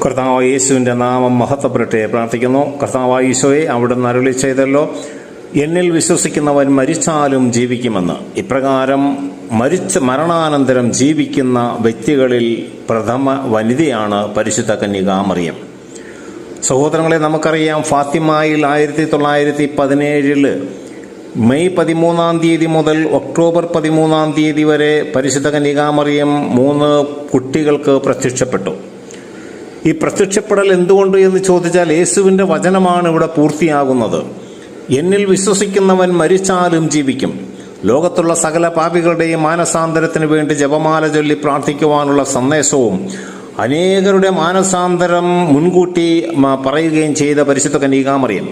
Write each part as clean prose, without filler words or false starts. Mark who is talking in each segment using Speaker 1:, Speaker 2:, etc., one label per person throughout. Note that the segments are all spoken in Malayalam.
Speaker 1: കർത്താവായ യേശുവിൻ്റെ നാമം മഹത്വപ്പെടട്ടെ. പ്രാർത്ഥിക്കുന്നു. കർത്താവായ ഈശോയെ, അവിടുന്ന് അരുളി ചെയ്തല്ലോ, എന്നിൽ വിശ്വസിക്കുന്നവൻ മരിച്ചാലും ജീവിക്കുമെന്ന്. ഇപ്രകാരം മരണാനന്തരം ജീവിക്കുന്ന വ്യക്തികളിൽ പ്രഥമ വനിതയാണ് പരിശുദ്ധ കന്യകാമറിയം. സഹോദരങ്ങളെ, നമുക്കറിയാം, ഫാത്തിമയിൽ 1917 മെയ് 13 മുതൽ ഒക്ടോബർ 13 വരെ പരിശുദ്ധ കന്യകാമറിയം 3 കുട്ടികൾക്ക് പ്രത്യക്ഷപ്പെട്ടു. ഈ പ്രത്യക്ഷപ്പെടൽ എന്തുകൊണ്ട് എന്ന് ചോദിച്ചാൽ, യേശുവിൻ്റെ വചനമാണ് ഇവിടെ പൂർത്തിയാകുന്നത്. എന്നിൽ വിശ്വസിക്കുന്നവൻ മരിച്ചാലും ജീവിക്കും. ലോകത്തുള്ള സകല പാപികളുടെയും മാനസാന്തരത്തിന് വേണ്ടി ജപമാല ചൊല്ലി പ്രാർത്ഥിക്കുവാനുള്ള സന്ദേശവും അനേകരുടെ മാനസാന്തരം മുൻകൂട്ടി പറയുകയും ചെയ്ത പരിശുദ്ധ കന്യകാമറിയം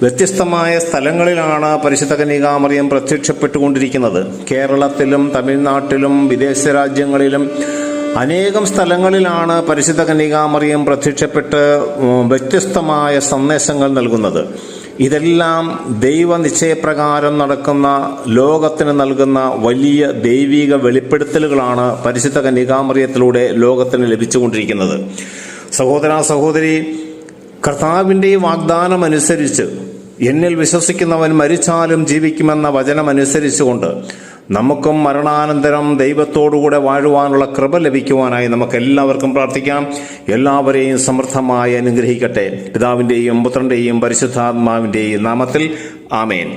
Speaker 1: വ്യത്യസ്തമായ സ്ഥലങ്ങളിലാണ് പരിശുദ്ധ കന്യകാമറിയം പ്രത്യക്ഷപ്പെട്ടുകൊണ്ടിരിക്കുന്നത്. കേരളത്തിലും തമിഴ്നാട്ടിലും വിദേശ രാജ്യങ്ങളിലും അനേകം സ്ഥലങ്ങളിലാണ് പരിശുദ്ധ കന്യകാമറിയം പ്രത്യക്ഷപ്പെട്ട് വ്യത്യസ്തമായ സന്ദേശങ്ങൾ നൽകുന്നത്. ഇതെല്ലാം ദൈവനിശ്ചയപ്രകാരം നടക്കുന്ന, ലോകത്തിന് നൽകുന്ന വലിയ ദൈവിക വെളിപ്പെടുത്തലുകളാണ് പരിശുദ്ധ കന്യകാമറിയത്തിലൂടെ ലോകത്തിന് ലഭിച്ചുകൊണ്ടിരിക്കുന്നത്. സഹോദര സഹോദരി, കർത്താവിൻ്റെ വാഗ്ദാനം അനുസരിച്ച് എന്നിൽ വിശ്വസിക്കുന്നവൻ മരിച്ചാലും ജീവിക്കുമെന്ന വചനമനുസരിച്ചുകൊണ്ട് നമുക്കും മരണാനന്തരം ദൈവത്തോടുകൂടെ വാഴുവാനുള്ള കൃപ ലഭിക്കുവാനായി നമുക്ക് എല്ലാവർക്കും പ്രാർത്ഥിക്കാം. എല്ലാവരെയും സമൃദ്ധമായി അനുഗ്രഹിക്കട്ടെ. പിതാവിൻ്റെയും പുത്രൻ്റെയും പരിശുദ്ധാത്മാവിൻ്റെയും നാമത്തിൽ ആമേൻ.